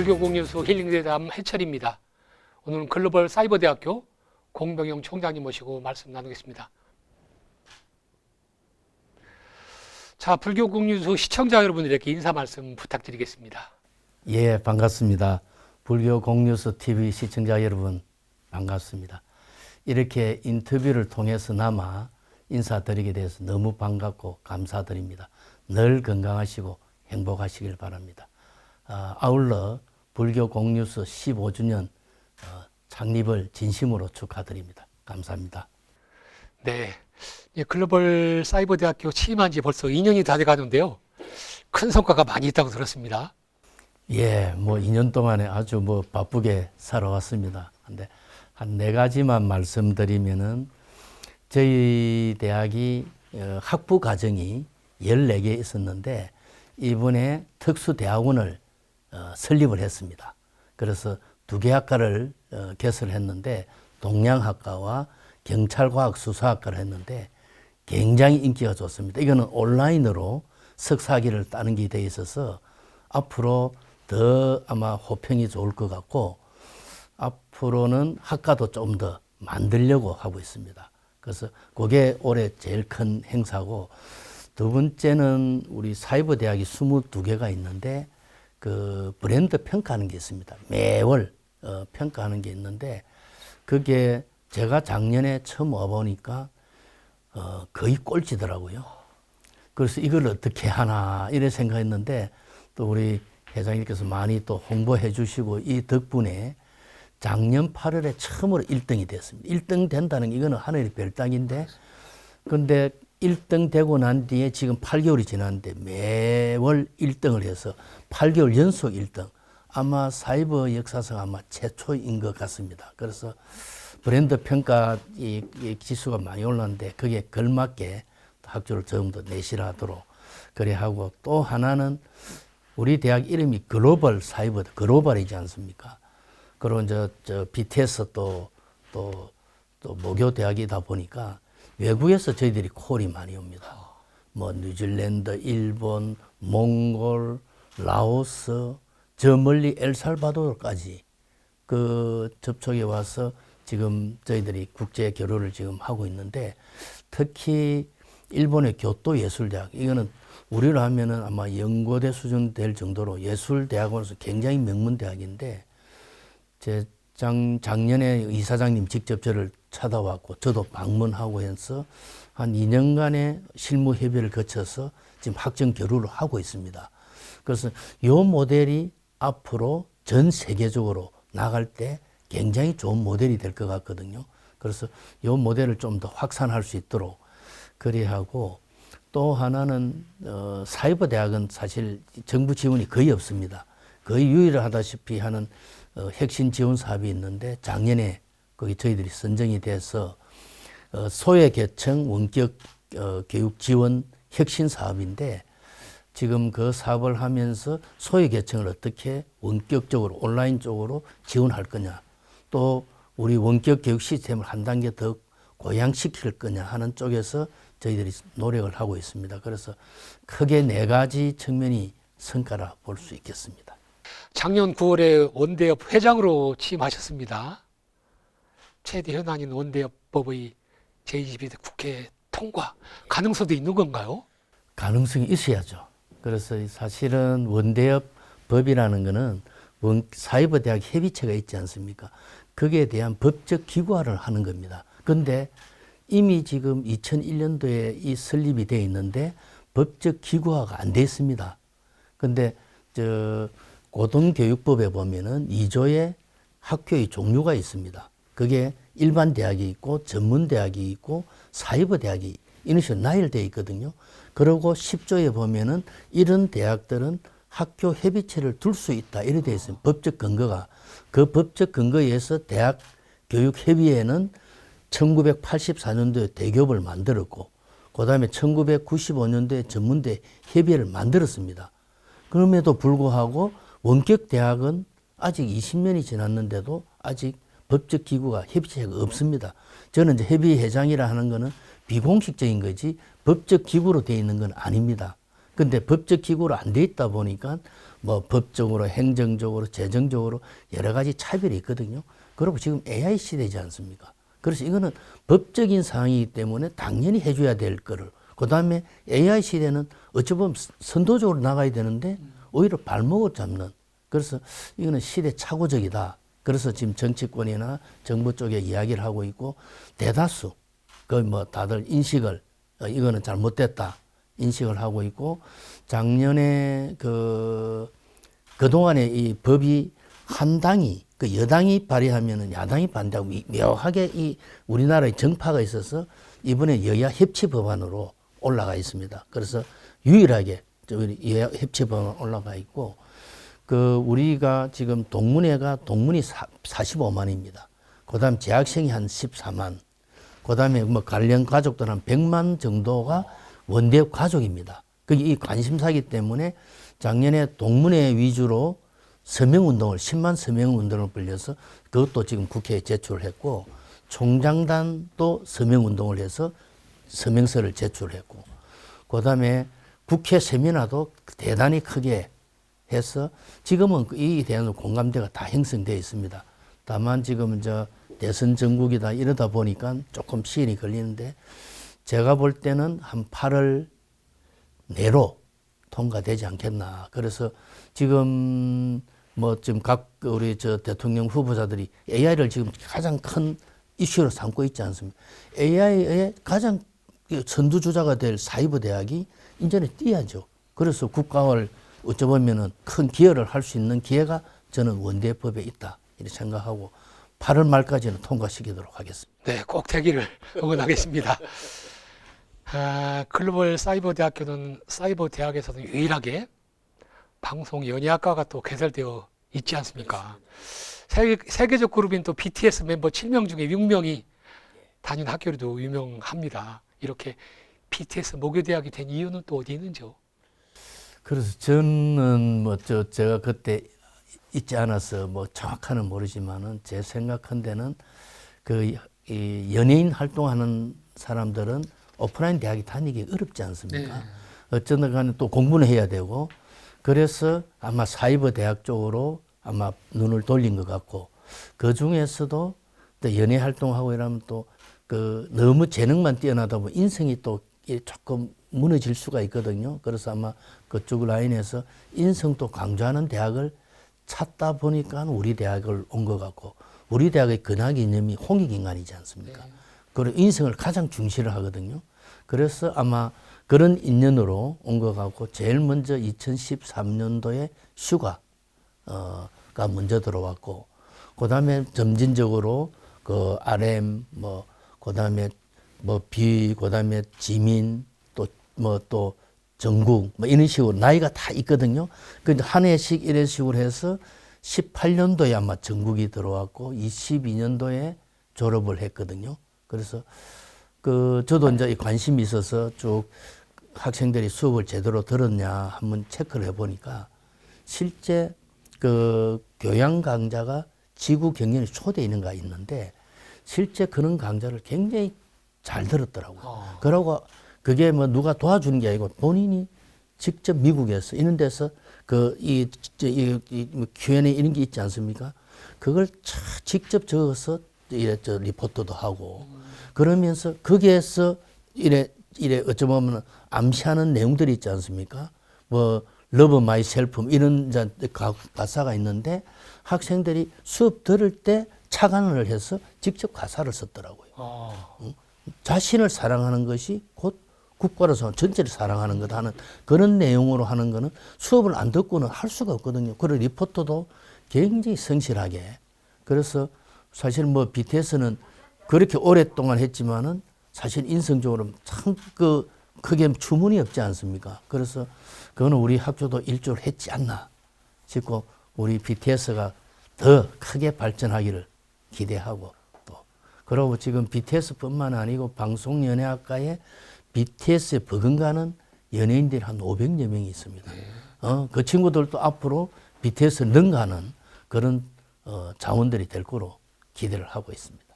불교공유소 힐링대담 해철입니다. 오늘은 글로벌 사이버대학교 공병영 총장님 모시고 말씀 나누겠습니다. 자, 불교공유소 시청자 여러분들에게 인사 말씀 부탁드리겠습니다. 예, 반갑습니다. 불교공유소 TV 시청자 여러분 반갑습니다. 이렇게 인터뷰를 통해서나마 인사드리게 돼서 너무 반갑고 감사드립니다. 늘 건강하시고 행복하시길 바랍니다. 아울러 불교공유소 15주년 창립을 진심으로 축하드립니다. 감사합니다. 네, 글로벌 사이버대학교 취임한 지 벌써 2년이 다 돼가는데요. 큰 성과가 많이 있다고 들었습니다. 예, 2년 동안에 아주 바쁘게 살아왔습니다. 근데 한 4가지만 말씀드리면은 저희 대학이 학부 과정이 14개 있었는데 이번에 특수대학원을 설립을 했습니다. 그래서 2개 학과를 개설했는데 동양학과와 경찰과학수사학과를 했는데 굉장히 인기가 좋습니다. 이거는 온라인으로 석사학위를 따는 게 돼 있어서 앞으로 더 아마 호평이 좋을 것 같고 앞으로는 학과도 좀 더 만들려고 하고 있습니다. 그래서 그게 올해 제일 큰 행사고 두 번째는 우리 사이버대학이 22개가 있는데 그 브랜드 평가하는 게 있습니다. 매월 평가하는 게 있는데 그게 제가 작년에 처음 와보니까 거의 꼴찌더라고요. 그래서 이걸 어떻게 하나 이래 생각했는데 또 우리 회장님께서 많이 또 홍보해 주시고 이 덕분에 작년 8월에 처음으로 1등이 됐습니다. 1등 된다는 게 이거는 하늘의 별따기인데 근데 1등 되고 난 뒤에 지금 8개월이 지났는데 매월 1등을 해서 8개월 연속 1등. 아마 사이버 역사상 아마 최초인 것 같습니다. 그래서 브랜드 평가 이 지수가 많이 올랐는데 그게 걸맞게 학교를 조금 더 내실하도록 그래 하고 또 하나는 우리 대학 이름이 글로벌 사이버 글로벌이지 않습니까? 그리고 저 BTS 또 모교 대학이다 보니까 외국에서 저희들이 콜이 많이 옵니다. 뉴질랜드, 일본, 몽골, 라오스, 저 멀리 엘살바도르까지 그 접촉에 와서 지금 저희들이 국제 교류를 지금 하고 있는데 특히 일본의 교토 예술대학 이거는 우리로 하면은 아마 연고대 수준 될 정도로 예술대학원에서 굉장히 명문 대학인데 제 작년에 이사장님 직접 저를 찾아왔고 저도 방문하고 해서 한 2년간의 실무 협의를 거쳐서 지금 학점 교류를 하고 있습니다. 그래서 이 모델이 앞으로 전 세계적으로 나갈 때 굉장히 좋은 모델이 될 것 같거든요. 그래서 이 모델을 좀 더 확산할 수 있도록 그리하고 또 하나는 사이버 대학은 사실 정부 지원이 거의 없습니다. 거의 유일하다시피 하는 핵심 지원 사업이 있는데 작년에 거기 저희들이 선정이 돼서 소외계층 원격 교육 지원 혁신 사업인데 지금 그 사업을 하면서 소외계층을 어떻게 원격적으로 온라인 쪽으로 지원할 거냐 또 우리 원격 교육 시스템을 한 단계 더 고양시킬 거냐 하는 쪽에서 저희들이 노력을 하고 있습니다. 그래서 크게 4가지 측면이 성과라 볼 수 있겠습니다. 작년 9월에 원대협 회장으로 취임하셨습니다. 최대 현안인 원대협법의 제22대 국회 통과 가능성도 있는 건가요? 가능성이 있어야죠. 그래서 사실은 원대협 법이라는 거는 사이버대학 협의체가 있지 않습니까? 거기에 대한 법적 기구화를 하는 겁니다. 그런데 이미 지금 2001년도에 이 설립이 되어 있는데 법적 기구화가 안 돼 있습니다. 근데 고등교육법에 보면은 2조의 학교의 종류가 있습니다. 그게 일반 대학이 있고 전문 대학이 있고 사이버 대학이 이런 식으로 나열되어 있거든요. 그리고 10조에 보면은 이런 대학들은 학교 협의체를 둘 수 있다. 이렇게 되어 있습니다. 법적 근거가. 그 법적 근거에 의해서 대학교육협의회는 1984년도에 대기업을 만들었고 그 다음에 1995년도에 전문대 협의회를 만들었습니다. 그럼에도 불구하고 원격 대학은 아직 20년이 지났는데도 아직 법적 기구가 협의체가 없습니다. 저는 이제 협의회장이라 하는 거는 비공식적인 거지 법적 기구로 되어 있는 건 아닙니다. 근데 법적 기구로 안 돼 있다 보니까 뭐 법적으로, 행정적으로, 재정적으로 여러 가지 차별이 있거든요. 그리고 지금 AI 시대지 않습니까? 그래서 이거는 법적인 사항이기 때문에 당연히 해줘야 될 거를. 그 다음에 AI 시대는 어찌 보면 선도적으로 나가야 되는데 오히려 발목을 잡는. 그래서 이거는 시대착오적이다. 그래서 지금 정치권이나 정부 쪽에 이야기를 하고 있고 대다수 거의 뭐 다들 인식을 이거는 잘못됐다 인식을 하고 있고 작년에 그동안에 이 법이 한 당이 그 여당이 발의하면은 야당이 반대하고 묘하게 이 우리나라의 정파가 있어서 이번에 여야 협치 법안으로 올라가 있습니다. 그래서 유일하게 여야 협치 법안 올라가 있고 우리가 지금 동문이 45만입니다. 그 다음 재학생이 한 14만. 그 다음에 뭐 관련 가족들 한 100만 정도가 원대 가족입니다. 그게 이 관심사기 때문에 작년에 동문회 위주로 서명운동을, 10만 서명운동을 벌려서 그것도 지금 국회에 제출을 했고, 총장단도 서명운동을 해서 서명서를 제출했고, 그 다음에 국회 세미나도 대단히 크게 해서 지금은 이에 대한 공감대가 다 형성되어 있습니다. 다만 지금 대선 전국이다 이러다 보니까 조금 시일이 걸리는데 제가 볼 때는 한 8월 내로 통과되지 않겠나. 그래서 지금 뭐 지금 각 우리 대통령 후보자들이 AI를 지금 가장 큰 이슈로 삼고 있지 않습니까? AI의 가장 선두주자가 될 사이버 대학이 이제는 뛰어야죠. 그래서 국가를 어쩌보면은 큰 기여를 할 수 있는 기회가 저는 원대법에 있다 이렇게 생각하고 8월 말까지는 통과시키도록 하겠습니다. 네, 꼭 되기를 응원하겠습니다. 글로벌 사이버 대학교는 사이버 대학에서는 유일하게 방송 연예학과가 또 개설되어 있지 않습니까? 세계적 그룹인 또 BTS 멤버 7명 중에 6명이 다닌 학교로도 유명합니다. 이렇게 BTS 모교대학이 된 이유는 또 어디 있는지요? 그래서 저는 제가 그때 있지 않아서 정확하는 모르지만은 제 생각한 데는 이 연예인 활동하는 사람들은 오프라인 대학에 다니기 어렵지 않습니까? 네. 어쨌든 간에 또 공부는 해야 되고 그래서 아마 사이버 대학 쪽으로 아마 눈을 돌린 것 같고 그 중에서도 또 연예 활동하고 이러면 또 너무 재능만 뛰어나다 보면 인성이 또 조금 무너질 수가 있거든요. 그래서 아마 그쪽 라인에서 인성도 강조하는 대학을 찾다 보니까 우리 대학을 온 것 같고 우리 대학의 근학 이념이 홍익인간이지 않습니까? 네. 그리고 인성을 가장 중시를 하거든요. 그래서 아마 그런 인연으로 온 것 같고 제일 먼저 2013년도에 슈가가 먼저 들어왔고 그다음에 점진적으로 RM 그다음에 그다음에 지민 또 전국 이런 식으로 나이가 다 있거든요. 근데 한 해씩 이런 식으로 해서 18년도에 아마 전국이 들어왔고 22년도에 졸업을 했거든요. 그래서 저도 이제 관심이 있어서 쭉 학생들이 수업을 제대로 들었냐 한번 체크를 해보니까 실제 교양 강좌가 지구 경연에 초대인가 있는데 실제 그런 강좌를 굉장히 잘 들었더라고요. 그러고 그게 누가 도와주는 게 아니고 본인이 직접 미국에서 이런 데서 Q&A 이런 게 있지 않습니까? 그걸 직접 적어서 리포트도 하고 그러면서 거기에서 이래 어쩌면 암시하는 내용들이 있지 않습니까? Love myself 이런 가사가 있는데 학생들이 수업 들을 때 착안을 해서 직접 가사를 썼더라고요. 자신을 사랑하는 것이 곧 국가로서 전체를 사랑하는 것 하는 그런 내용으로 하는 거는 수업을 안 듣고는 할 수가 없거든요. 그리고 리포터도 굉장히 성실하게. 그래서 사실 BTS는 그렇게 오랫동안 했지만은 사실 인성적으로 참 크게 주문이 없지 않습니까? 그래서 그거는 우리 학교도 일조를 했지 않나 싶고 우리 BTS가 더 크게 발전하기를 기대하고 또 그리고 지금 BTS뿐만 아니고 방송연예학과에 BTS에 버금가는 연예인들이 한 500여 명이 있습니다. 그 친구들도 앞으로 BTS를 능가하는 그런 자원들이 될 거로 기대를 하고 있습니다.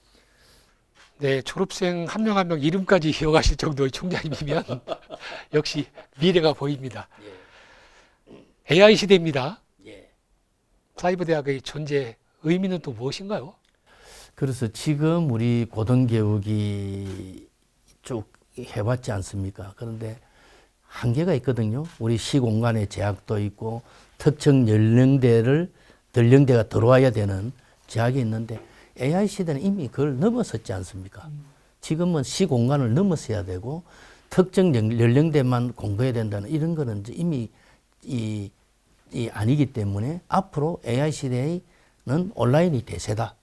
네, 졸업생 한 명 한 명 이름까지 기억하실 정도의 총장님이면 역시 미래가 보입니다. AI 시대입니다. 사이버 대학의 존재 의미는 또 무엇인가요? 그래서 지금 우리 고등교육이 쭉 해왔지 않습니까? 그런데 한계가 있거든요. 우리 시공간의 제약도 있고 특정 연령대가 들어와야 되는 제약이 있는데 AI 시대는 이미 그걸 넘어섰지 않습니까? 지금은 시공간을 넘어서야 되고 특정 연령대만 공부해야 된다는 이런 거는 이제 이미 이 아니기 때문에 앞으로 AI 시대에는 온라인이 대세다.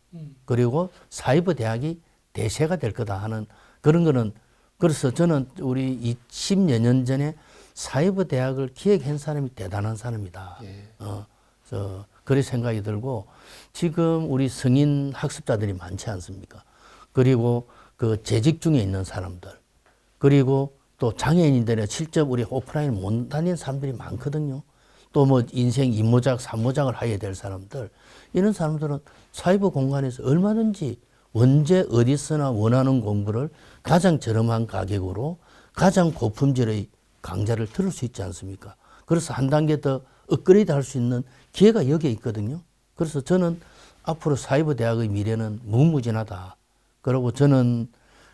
그리고 사이버 대학이 대세가 될 거다 하는 그런 거는 그래서 저는 우리 20여 년 전에 사이버 대학을 기획한 사람이 대단한 사람이다. 그런 생각이 들고 지금 우리 성인 학습자들이 많지 않습니까? 그리고 그 재직 중에 있는 사람들 그리고 또 장애인들의 실제 우리 오프라인 못 다니는 사람들이 많거든요. 또 뭐 인생 2모작, 3모작을 해야 될 사람들 이런 사람들은 사이버 공간에서 얼마든지 언제 어디서나 원하는 공부를 가장 저렴한 가격으로 가장 고품질의 강좌를 들을 수 있지 않습니까? 그래서 한 단계 더 업그레이드 할 수 있는 기회가 여기에 있거든요. 그래서 저는 앞으로 사이버 대학의 미래는 무궁무진하다. 그리고 저는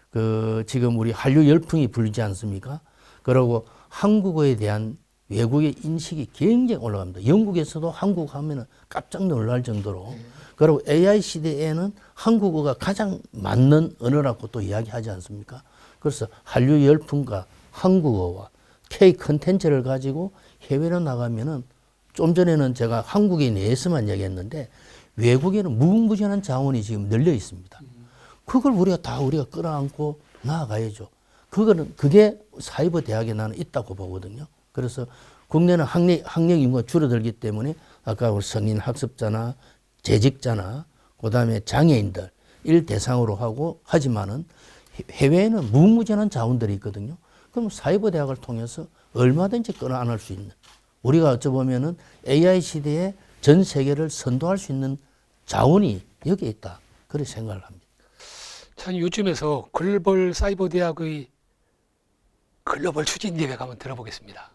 그 지금 우리 한류 열풍이 불지 않습니까? 그리고 한국어에 대한 외국의 인식이 굉장히 올라갑니다. 영국에서도 한국 하면은 깜짝 놀랄 정도로. 그리고 AI 시대에는 한국어가 가장 맞는 언어라고 또 이야기하지 않습니까? 그래서 한류 열풍과 한국어와 K 컨텐츠를 가지고 해외로 나가면은 좀 전에는 제가 한국에 내에서만 얘기했는데 외국에는 무궁무진한 자원이 지금 널려 있습니다. 그걸 우리가 끌어안고 나아가야죠. 그게 사이버 대학에 나는 있다고 보거든요. 그래서 국내는 학력 인구가 줄어들기 때문에 아까 우리 성인 학습자나 재직자나 그다음에 장애인들 일 대상으로 하고 하지만은 해외에는 무궁무진한 자원들이 있거든요. 그럼 사이버 대학을 통해서 얼마든지 끌어안을 수 있는 우리가 어찌 보면은 AI 시대에 전 세계를 선도할 수 있는 자원이 여기에 있다. 그렇게 생각을 합니다. 참 요즘에서 글로벌 사이버 대학의 글로벌 추진 계획 한번 들어보겠습니다.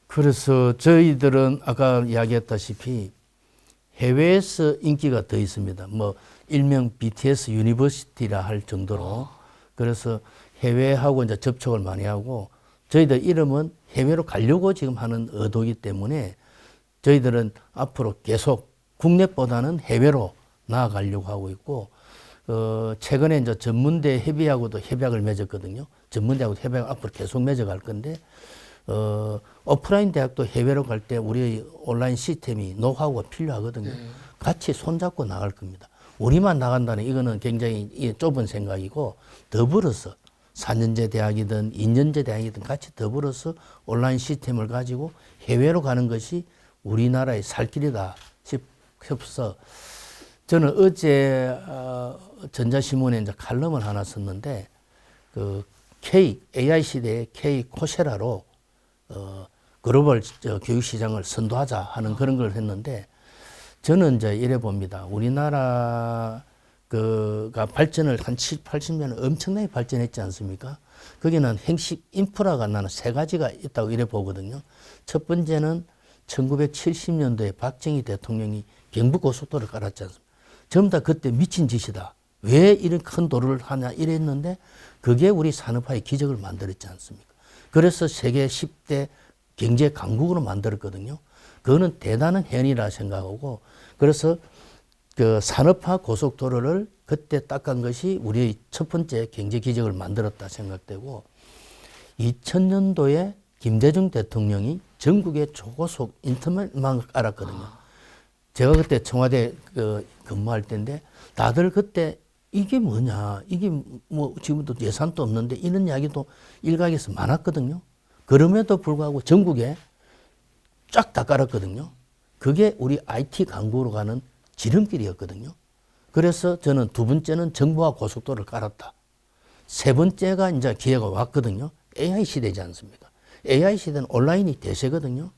그래서 저희들은 아까 이야기했다시피 해외에서 인기가 더 있습니다. 뭐 일명 BTS 유니버시티라 할 정도로 그래서 해외하고 이제 접촉을 많이 하고 저희들 이름은 해외로 가려고 지금 하는 의도이기 때문에 저희들은 앞으로 계속 국내보다는 해외로 나아가려고 하고 있고 최근에 이제 전문대 협의하고도 협약을 맺었거든요. 전문대하고 협약을 앞으로 계속 맺어갈 건데 오프라인 대학도 해외로 갈 때 우리 온라인 시스템이 노하우가 필요하거든요. 같이 손잡고 나갈 겁니다. 우리만 나간다는 이거는 굉장히 좁은 생각이고 더불어서 4년제 대학이든 2년제 대학이든 같이 더불어서 온라인 시스템을 가지고 해외로 가는 것이 우리나라의 살 길이다 싶어서 저는 어제 전자신문에 이제 칼럼을 하나 썼는데 그 AI 시대의 K 코세라로 글로벌 교육 시장을 선도하자 하는 그런 걸 했는데 저는 이제 이래 봅니다. 우리나라 가 발전을 한 70, 80년은 엄청나게 발전했지 않습니까? 거기는 핵심 인프라가 나는 세 가지가 있다고 이래 보거든요. 첫 번째는 1970년도에 박정희 대통령이 경부고속도로를 깔았지 않습니까? 전부 다 그때 미친 짓이다. 왜 이런 큰 도로를 하냐 이랬는데 그게 우리 산업화의 기적을 만들었지 않습니까? 그래서 세계 10대 경제 강국으로 만들었거든요. 그거는 대단한 해이라 생각하고 그래서 그 산업화 고속도로를 그때 닦은 것이 우리의 첫 번째 경제 기적을 만들었다 생각되고 2000년도에 김대중 대통령이 전국에 초고속 인터넷망을 깔았거든요. 제가 그때 청와대 근무할 때인데 다들 그때 이게 뭐냐, 이게 뭐 지금도 예산도 없는데 이런 이야기도 일각에서 많았거든요. 그럼에도 불구하고 전국에 쫙 다 깔았거든요. 그게 우리 IT 강국으로 가는 지름길이었거든요. 그래서 저는 두 번째는 정부화 고속도로를 깔았다. 세 번째가 이제 기회가 왔거든요. AI 시대지 않습니까? AI 시대는 온라인이 대세거든요.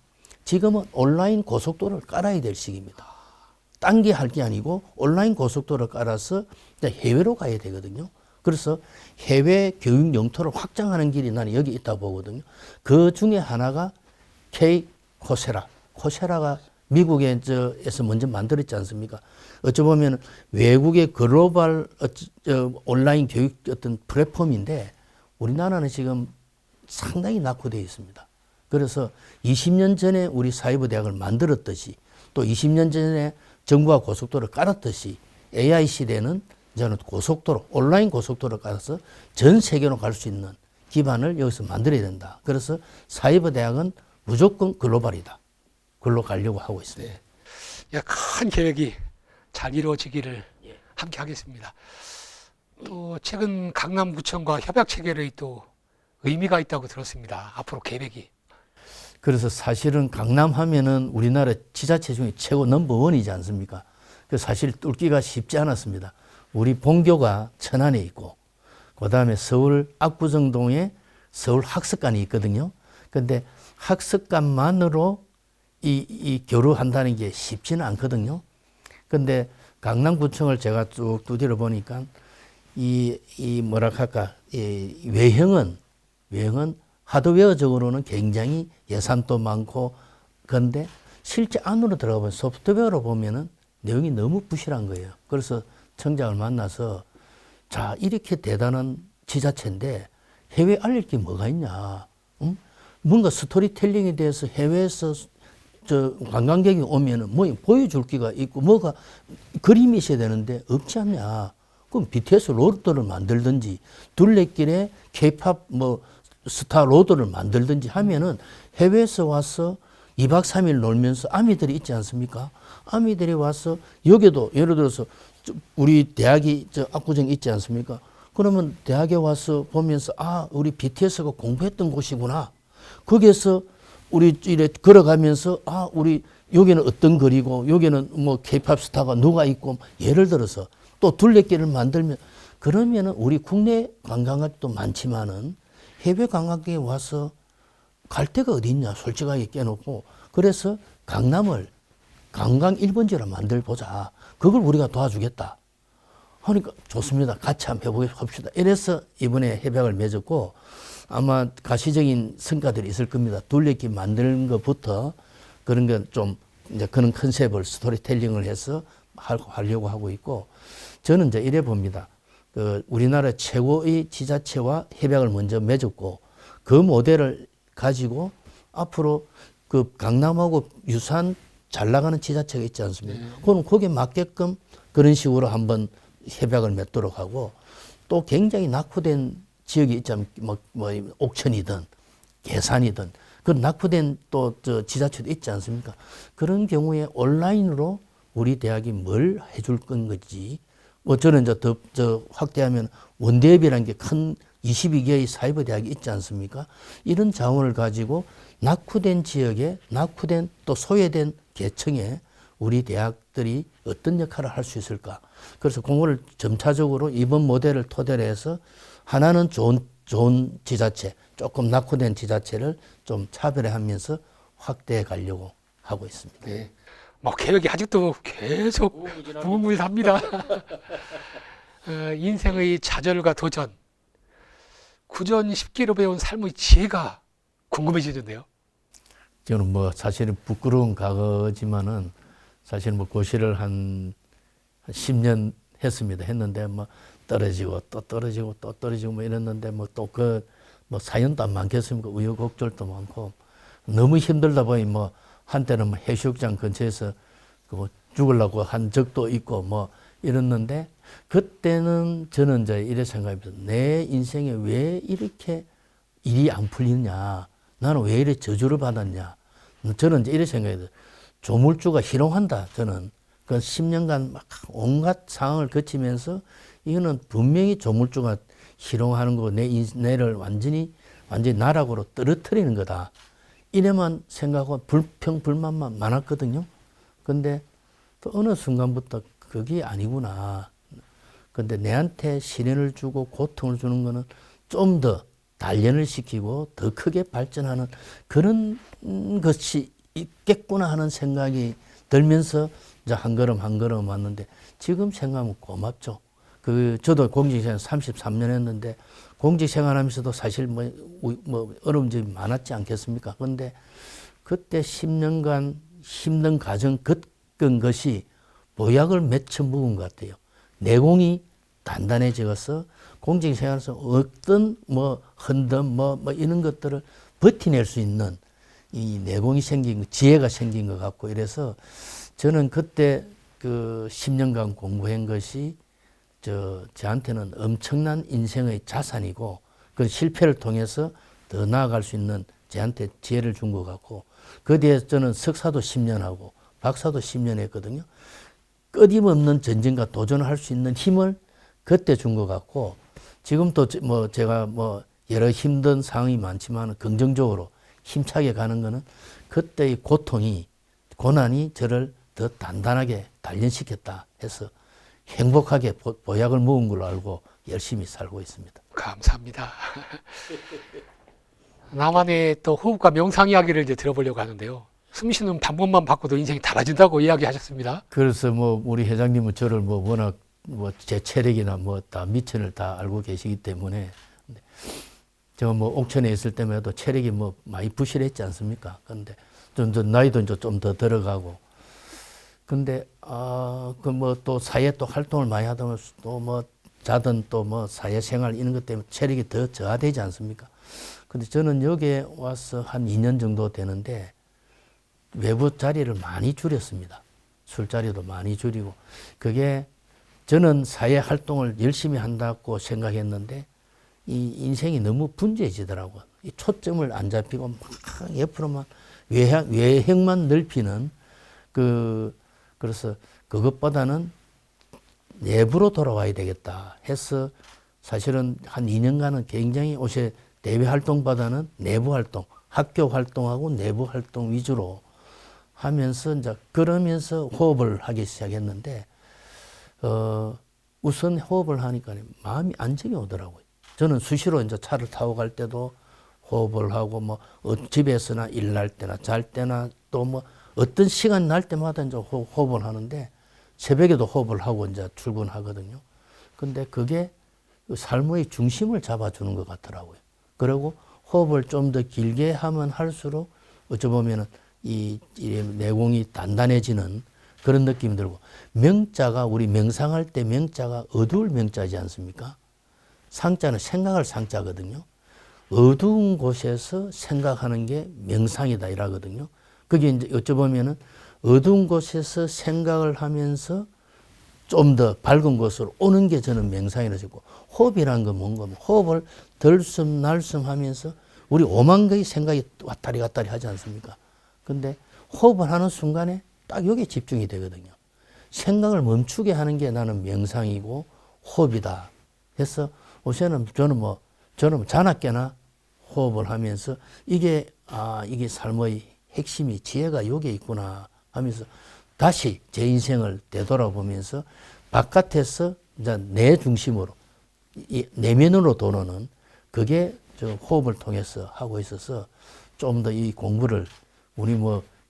지금은 온라인 고속도로를 깔아야 될 시기입니다. 딴 게 할 게 아니고 온라인 고속도로를 깔아서 이제 해외로 가야 되거든요. 그래서 해외 교육 영토를 확장하는 길이 나는 여기 있다 보거든요. 그 중에 하나가 K 코세라. 코세라가 미국에서 먼저 만들었지 않습니까? 어찌 보면 외국의 글로벌 온라인 교육 어떤 플랫폼인데 우리나라는 지금 상당히 낙후되어 있습니다. 그래서 20년 전에 우리 사이버 대학을 만들었듯이 또 20년 전에 정부가 고속도로를 깔았듯이 AI 시대는 저는 고속도로, 온라인 고속도로를 깔아서 전 세계로 갈 수 있는 기반을 여기서 만들어야 된다. 그래서 사이버 대학은 무조건 글로벌이다. 글로 가려고 하고 있습니다. 네. 큰 계획이 잘 이루어지기를 함께 하겠습니다. 또 최근 강남구청과 협약 체결의 또 의미가 있다고 들었습니다. 앞으로 계획이. 그래서 사실은 강남 하면은 우리나라 지자체 중에 최고 넘버원이지 않습니까? 그 사실 뚫기가 쉽지 않았습니다. 우리 본교가 천안에 있고, 그 다음에 서울 압구정동에 서울 학습관이 있거든요. 근데 학습관만으로 이 교류한다는 게 쉽지는 않거든요. 근데 강남구청을 제가 쭉 두드려 보니까 이 뭐라 할까, 이 외형은 하드웨어적으로는 굉장히 예산도 많고, 그런데 실제 안으로 들어가 보면 소프트웨어로 보면은 내용이 너무 부실한 거예요. 그래서 청장을 만나서 자, 이렇게 대단한 지자체인데 해외에 알릴 게 뭐가 있냐. 응? 뭔가 스토리텔링에 대해서 해외에서 관광객이 오면은 뭐 보여줄 게가 있고 뭐가 그림이 있어야 되는데 없지 않냐. 그럼 BTS 로드를 만들든지 둘레길에 K-팝 뭐 스타 로드를 만들든지 하면은 해외에서 와서 2박 3일 놀면서 아미들이 있지 않습니까? 아미들이 와서 여기도 예를 들어서 우리 대학이 압구정 있지 않습니까? 그러면 대학에 와서 보면서 아, 우리 BTS가 공부했던 곳이구나. 거기에서 우리 이래 걸어가면서 아, 우리 여기는 어떤 거리고 여기는 뭐 K-팝 스타가 누가 있고 예를 들어서 또 둘레길을 만들면 그러면은 우리 국내 관광객도 많지만은 해외 관광객이 와서 갈 데가 어디 있냐 솔직하게 깨놓고 그래서 강남을 관광 1번지로 만들보자. 그걸 우리가 도와주겠다. 하니까 좋습니다. 같이 한번 해봅시다. 이래서 이번에 협약을 맺었고 아마 가시적인 성과들이 있을 겁니다. 둘레길 만드는 것부터 그런 건 좀 이제 그런 컨셉을 스토리텔링을 해서 하려고 하고 있고 저는 이제 이래 봅니다. 그 우리나라 최고의 지자체와 협약을 먼저 맺었고 그 모델을 가지고 앞으로 그 강남하고 유사한 잘 나가는 지자체가 있지 않습니까? 그럼 거기에 맞게끔 그런 식으로 한번 협약을 맺도록 하고 또 굉장히 낙후된 지역이 있잖아요. 뭐 옥천이든 계산이든 그 낙후된 또 지자체도 있지 않습니까? 그런 경우에 온라인으로 우리 대학이 뭘 해줄 건지 뭐 저는 이제 더 확대하면 원대협이라는 게 큰 22개의 사이버 대학이 있지 않습니까? 이런 자원을 가지고 낙후된 지역에 낙후된 또 소외된 계층에 우리 대학들이 어떤 역할을 할 수 있을까? 그래서 그거를 점차적으로 이번 모델을 토대로 해서 하나는 좋은 지자체, 조금 낙후된 지자체를 좀 차별화하면서 확대해 가려고 하고 있습니다. 네. 뭐 계획이 아직도 계속 무궁무진합니다. 인생의 좌절과 도전, 구전 10기로 배운 삶의 지혜가 궁금해지는데요. 저는 뭐 사실은 부끄러운 과거지만은 사실 뭐 고시를 한 10년 했습니다. 했는데 뭐 떨어지고 또 떨어지고 또 떨어지고 뭐 이랬는데 뭐 또 뭐 사연도 안 많겠습니까? 우여곡절도 많고 너무 힘들다 보니 뭐 한때는 뭐 해수욕장 근처에서 그 죽으려고 한 적도 있고 뭐 이랬는데 그때는 저는 이제 이래 생각합니다. 내 인생에 왜 이렇게 일이 안 풀리냐? 나는 왜 이렇게 저주를 받았냐? 저는 이제 이래 생각해요. 조물주가 희롱한다. 저는 그 10년간 막 온갖 상황을 거치면서 이거는 분명히 조물주가 희롱하는 거고 내를 완전히 나락으로 떨어뜨리는 거다. 이래만 생각하고 불평불만만 많았거든요. 근데 또 어느 순간부터 그게 아니구나. 근데 내한테 시련을 주고 고통을 주는 거는 좀 더 단련을 시키고 더 크게 발전하는 그런 것이 있겠구나 하는 생각이 들면서 이제 한 걸음 한 걸음 왔는데 지금 생각하면 고맙죠. 저도 공직생활 33년 했는데 공직생활하면서도 사실 뭐 어려움이 많았지 않겠습니까? 그런데 그때 10년간 힘든 과정 겪은 것이 보약을 맺혀 묵은 것 같아요. 내공이 단단해져서 공직생활에서 어떤 흔듦 이런 것들을 버티낼 수 있는 이 내공이 생긴, 지혜가 생긴 것 같고 이래서 저는 그때 그 10년간 공부한 것이 저한테는 엄청난 인생의 자산이고 그 실패를 통해서 더 나아갈 수 있는 저한테 지혜를 준 것 같고 그 뒤에 저는 석사도 10년 하고 박사도 10년 했거든요. 끊임없는 전쟁과 도전을 할 수 있는 힘을 그때 준 것 같고 지금 또 제가 여러 힘든 상황이 많지만 긍정적으로 힘차게 가는 거는 그때의 고난이 저를 더 단단하게 단련시켰다 해서 행복하게 보약을 먹은 걸로 알고 열심히 살고 있습니다. 감사합니다. 나만의 또 호흡과 명상 이야기를 이제 들어보려고 하는데요. 숨 쉬는 방법만 바꿔도 인생이 달라진다고 이야기하셨습니다. 그래서 우리 회장님은 저를 워낙 제 체력이나 다 미천을 다 알고 계시기 때문에 제가 옥천에 있을 때마다 체력이 많이 부실했지 않습니까? 근데 좀 나이도 이제 좀 더 들어가고 근데 또 사회 또 활동을 많이 하다 보면 또 자든 또 사회생활 이런 것 때문에 체력이 더 저하되지 않습니까? 근데 저는 여기에 와서 한 2년 정도 되는데 외부 자리를 많이 줄였습니다. 술자리도 많이 줄이고 그게 저는 사회 활동을 열심히 한다고 생각했는데 이 인생이 너무 분주해지더라고요. 이 초점을 안 잡히고 막 옆으로만 외형만 넓히는 그래서 그것보다는 내부로 돌아와야 되겠다 해서 사실은 한 2년간은 굉장히 옷에 대외 활동보다는 내부 활동, 학교 활동하고 내부 활동 위주로 하면서 이제 그러면서 호흡을 하기 시작했는데 우선 호흡을 하니까 마음이 안정이 오더라고요. 저는 수시로 이제 차를 타고 갈 때도 호흡을 하고 집에서나 일날 때나 잘 때나 또 어떤 시간 날 때마다 이제 호흡을 하는데 새벽에도 호흡을 하고 이제 출근하거든요. 근데 그게 삶의 중심을 잡아주는 것 같더라고요. 그리고 호흡을 좀 더 길게 하면 할수록 어찌 보면은 이 내공이 단단해지는 그런 느낌이 들고 명자가 우리 명상할 때 명자가 어두울 명자지 않습니까? 상자는 생각할 상자거든요. 어두운 곳에서 생각하는 게 명상이다 이라거든요. 그게 이제 어쩌보면은 어두운 곳에서 생각을 하면서 좀 더 밝은 곳으로 오는 게 저는 명상이라고 했고 호흡이라는 건 뭔가 호흡을 들숨날숨 하면서 우리 5만 개의 생각이 왔다리 갔다리 하지 않습니까? 근데 호흡을 하는 순간에 딱 여기에 집중이 되거든요. 생각을 멈추게 하는 게 나는 명상이고 호흡이다. 그래서 저는 자나깨나 호흡을 하면서 이게 삶의 핵심이 지혜가 여기에 있구나 하면서 다시 제 인생을 되돌아보면서 바깥에서 이제 내 중심으로 내면으로 도는 그게 저 호흡을 통해서 하고 있어서 좀 더 이 공부를 우리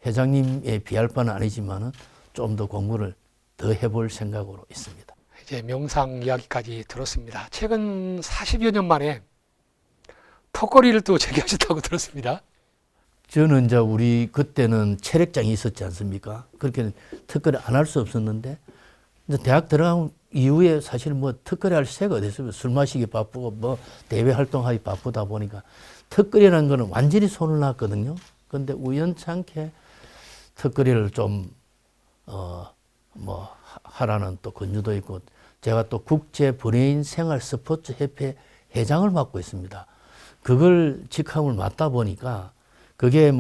회장님에 비할 바는 아니지만은 좀 더 공부를 더 해볼 생각으로 있습니다. 이제 명상 이야기까지 들었습니다. 최근 40여 년 만에 턱걸이를 또 재개하셨다고 들었습니다. 저는 이제 우리 그때는 체력장이 있었지 않습니까? 그렇게 턱걸이 안 할 수 없었는데 이제 대학 들어간 이후에 사실 턱걸이 할 새가 어디 있어요? 술 마시기 바쁘고 대외 활동하기 바쁘다 보니까 턱걸이라는 거는 완전히 손을 놨거든요. 근데 우연찮게 턱걸이를 좀 하라는 또 권유도 있고 제가 또 국제 브레인 생활 스포츠 협회 회장을 맡고 있습니다. 그걸 직함을 맡다 보니까 그게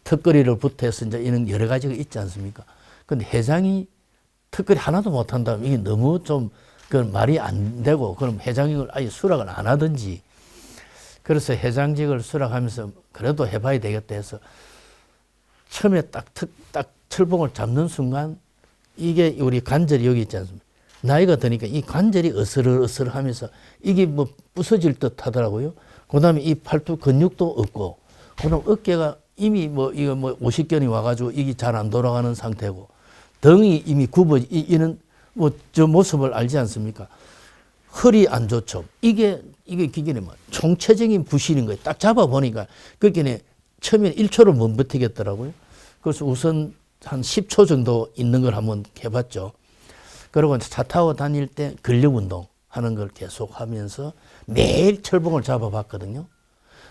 턱걸이를 부터해서 이제 이런 여러 가지가 있지 않습니까? 근데 회장이 턱걸이 하나도 못 한다면 이게 너무 좀 그건 말이 안 되고 그럼 회장을 아예 수락을 안 하든지 그래서 회장직을 수락하면서 그래도 해봐야 되겠다 해서 처음에 딱 철봉을 잡는 순간 이게 우리 관절이 여기 있지 않습니까? 나이가 드니까 이 관절이 어슬어슬 하면서 이게 부서질 듯 하더라고요. 그 다음에 이 팔뚝 근육도 없고, 그 다음 어깨가 이미 이거 50견이 와가지고 이게 잘 안 돌아가는 상태고, 등이 이미 이는 뭐 저 모습을 알지 않습니까? 허리 안 좋죠. 이게 기계는 뭐 총체적인 부실인 거예요. 딱 잡아 보니까 그게 처음에 1초를 못 버티겠더라고요. 그래서 우선 한 10초 정도 있는 걸 한번 해봤죠. 그리고 차 타고 다닐 때 근력 운동 하는 걸 계속 하면서 매일 철봉을 잡아봤거든요.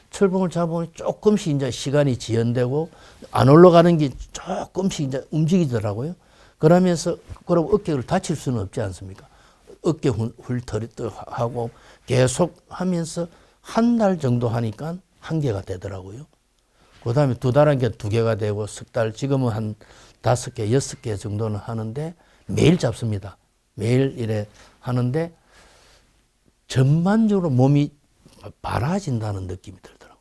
철봉을 잡아보니 조금씩 이제 시간이 지연되고 안 올라가는 게 조금씩 이제 움직이더라고요. 그러면서 그럼 어깨를 다칠 수는 없지 않습니까? 어깨 훌터리 하고 계속 하면서 한 달 정도 하니까 한 개가 되더라고요. 그 다음에 두 달 한 개 두 개가 되고 석 달 지금은 한 5개, 6개 정도는 하는데 매일 잡습니다. 매일 이래 하는데 전반적으로 몸이 바라진다는 느낌이 들더라고요.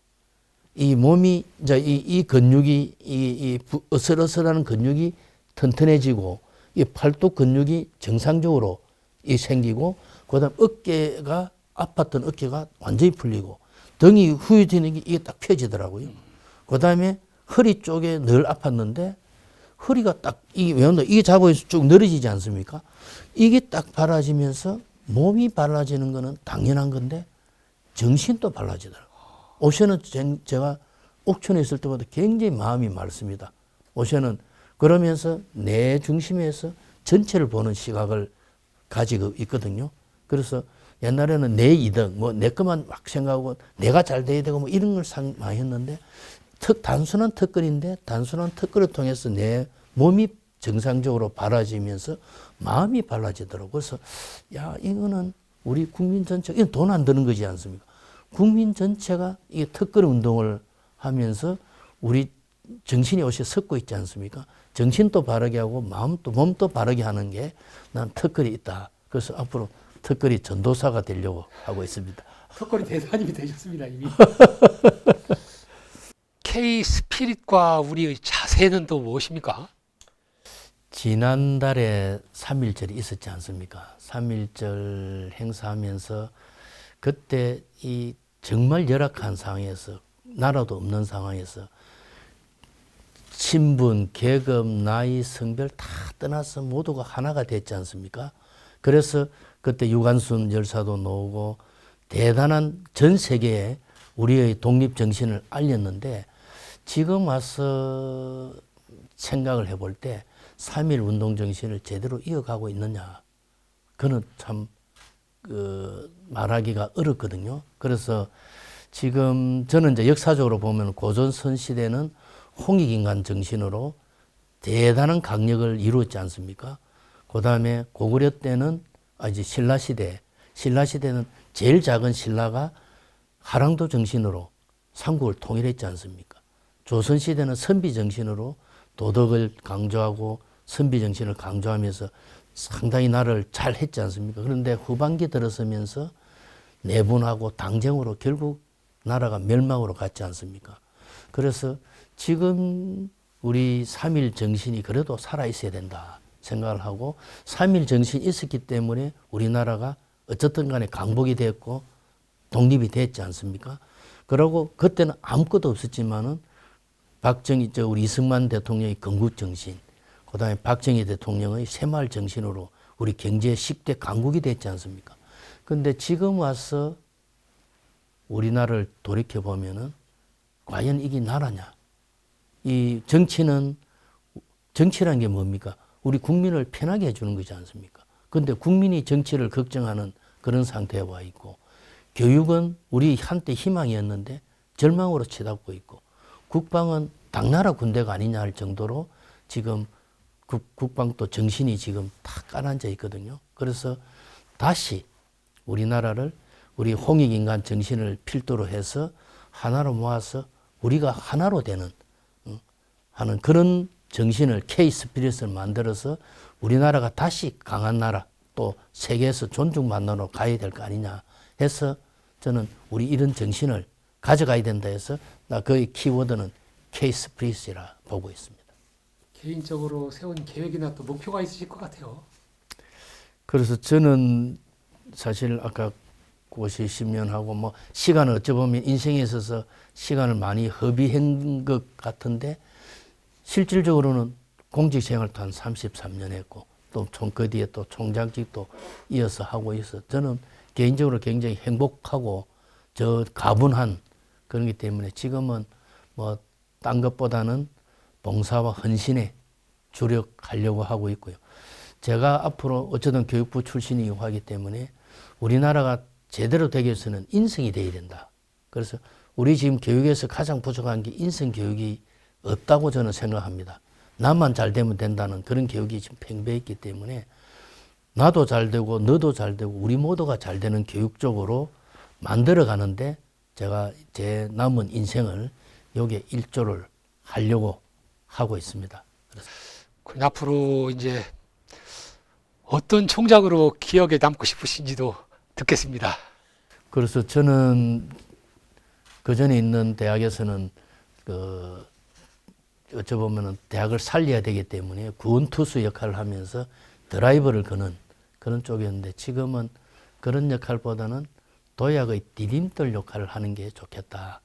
이 몸이 이제 이 근육이 이 어슬어슬하는 근육이 튼튼해지고 이 팔뚝 근육이 정상적으로 이 생기고 그다음 어깨가 아팠던 어깨가 완전히 풀리고 등이 후유지는 게 이게 딱 펴지더라고요. 그다음에 허리 쪽에 늘 아팠는데 허리가 딱 이게 잡고 있어 쭉 늘어지지 않습니까? 이게 딱 바라지면서 몸이 발라지는 거는 당연한 건데 정신도 발라지더라고요. 오셔는 제가 옥천에 있을 때보다 굉장히 마음이 맑습니다. 오셔는 그러면서 내 중심에서 전체를 보는 시각을 가지고 있거든요. 그래서 옛날에는 내 이득, 뭐 내 것만 막 생각하고 내가 잘 돼야 되고 뭐 이런 걸 많이 했는데 단순한 턱걸이인데 단순한 턱걸이를 통해서 내 몸이 정상적으로 발라지면서 마음이 발라지더라고요. 그래서 야 이거는 우리 국민 전체 이건 돈 안 드는 거지 않습니까? 국민 전체가 이 턱걸이 운동을 하면서 우리 정신이 옷에 섞고 있지 않습니까? 정신도 바르게 하고 마음도 몸도 바르게 하는 게 난 턱걸이 있다. 그래서 앞으로 턱걸이 전도사가 되려고 하고 있습니다. 턱걸이 대사님이 되셨습니다 이미. K 스피릿과 우리의 자세는 또 무엇입니까? 지난달에 3.1절이 있었지 않습니까? 3.1절 행사하면서 그때 이 정말 열악한 상황에서 나라도 없는 상황에서 신분, 계급, 나이, 성별 다 떠나서 모두가 하나가 됐지 않습니까? 그래서 그때 유관순 열사도 나오고 대단한 전 세계에 우리의 독립정신을 알렸는데 지금 와서 생각을 해볼 때 3.1 운동정신을 제대로 이어가고 있느냐. 그는 참 말하기가 어렵거든요. 그래서 지금 저는 이제 역사적으로 보면 고전선 시대는 홍익인간 정신으로 대단한 강력을 이루었지 않습니까? 그 다음에 고구려 때는 이제 신라시대는 제일 작은 신라가 하랑도 정신으로 삼국을 통일했지 않습니까? 조선시대는 선비 정신으로 도덕을 강조하고 선비 정신을 강조하면서 상당히 나라를 잘 했지 않습니까? 그런데 후반기 들어서면서 내분하고 당쟁으로 결국 나라가 멸망으로 갔지 않습니까? 그래서 지금 우리 3.1 정신이 그래도 살아있어야 된다 생각을 하고 3.1 정신이 있었기 때문에 우리나라가 어쨌든 간에 강복이 됐고 독립이 됐지 않습니까? 그러고 그때는 아무것도 없었지만은 우리 이승만 대통령의 건국 정신, 그 다음에 박정희 대통령의 새마을 정신으로 우리 경제 10대 강국이 됐지 않습니까? 근데 지금 와서 우리나라를 돌이켜보면은 과연 이게 나라냐? 이 정치라는 게 뭡니까? 우리 국민을 편하게 해주는 거지 않습니까? 근데 국민이 정치를 걱정하는 그런 상태에 와 있고, 교육은 우리 한때 희망이었는데 절망으로 치닫고 있고, 국방은 당나라 군대가 아니냐 할 정도로 지금 국방도 정신이 지금 다 가라앉아 있거든요. 그래서 다시 우리나라를 우리 홍익인간 정신을 필두로 해서 하나로 모아서 우리가 하나로 되는 하는 그런 정신을 K-스피릿을 만들어서 우리나라가 다시 강한 나라 또 세계에서 존중받는 나라로 가야 될 거 아니냐 해서 저는 우리 이런 정신을 가져가야 된다 해서 나 거의 키워드는 K-스피릿이라 보고 있습니다. 개인적으로 세운 계획이나 또 목표가 있으실 것 같아요. 그래서 저는 사실 아까 고시 10년하고 뭐 시간을 어찌 보면 인생에 있어서 시간을 많이 허비한 것 같은데 실질적으로는 공직 생활도 한 33년 했고 또 그 뒤에 또 총장직도 이어서 하고 있어. 저는 개인적으로 굉장히 행복하고 저 가분한 그런 것 때문에 지금은 뭐 딴 것보다는 봉사와 헌신에 주력하려고 하고 있고요. 제가 앞으로 어쨌든 교육부 출신이고 하기 때문에 우리나라가 제대로 되기 위해서는 인성이 돼야 된다. 그래서 우리 지금 교육에서 가장 부족한 게 인성 교육이 없다고 저는 생각합니다. 나만 잘 되면 된다는 그런 교육이 지금 팽배했기 때문에 나도 잘 되고 너도 잘 되고 우리 모두가 잘 되는 교육 쪽으로 만들어 가는데 제가 제 남은 인생을 여기에 일조를 하려고 하고 있습니다. 그럼 앞으로 이제 어떤 총장으로 기억에 남고 싶으신지도 듣겠습니다. 그래서 저는 그 전에 있는 대학에서는 어찌 보면은 대학을 살려야 되기 때문에 구원투수 역할을 하면서 드라이버를 거는 그런 쪽이었는데 지금은 그런 역할보다는 도약의 디딤돌 역할을 하는 게 좋겠다.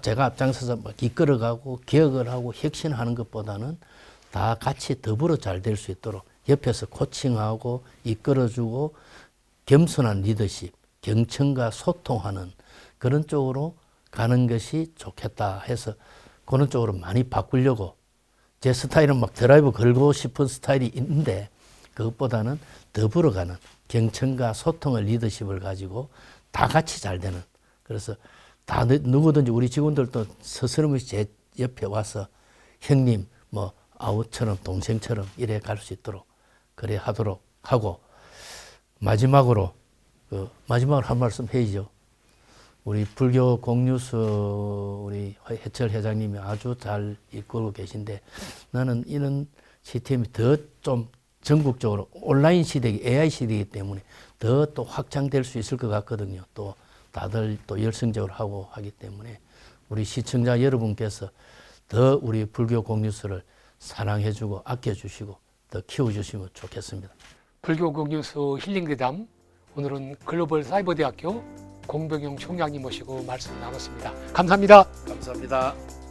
제가 앞장서서 막 이끌어가고 기억을 하고 혁신하는 것보다는 다 같이 더불어 잘 될 수 있도록 옆에서 코칭하고 이끌어주고 겸손한 리더십, 경청과 소통하는 그런 쪽으로 가는 것이 좋겠다 해서 그런 쪽으로 많이 바꾸려고 제 스타일은 막 드라이브 걸고 싶은 스타일이 있는데 그것보다는 더불어가는 경청과 소통의 리더십을 가지고 다 같이 잘 되는 그래서 다 누구든지 우리 직원들도 스스럼없이 제 옆에 와서 형님 뭐 아우처럼 동생처럼 이래 갈 수 있도록 그래 하도록 하고 마지막으로 마지막으로 한 말씀 해야죠. 우리 불교 공유수 우리 해철 회장님이 아주 잘 이끌고 계신데 나는 이런 시스템이 더 좀 전국적으로 온라인 시대이기 AI 시대이기 때문에 더 또 확장될 수 있을 것 같거든요. 또 다들 또 열성적으로 하고 하기 때문에 우리 시청자 여러분께서 더 우리 불교 공유수를 사랑해주고 아껴주시고 더 키워주시면 좋겠습니다. 불교 공유수 힐링대담 오늘은 글로벌 사이버대학교 공병용 총장님 모시고 말씀 나눴습니다. 감사합니다. 감사합니다.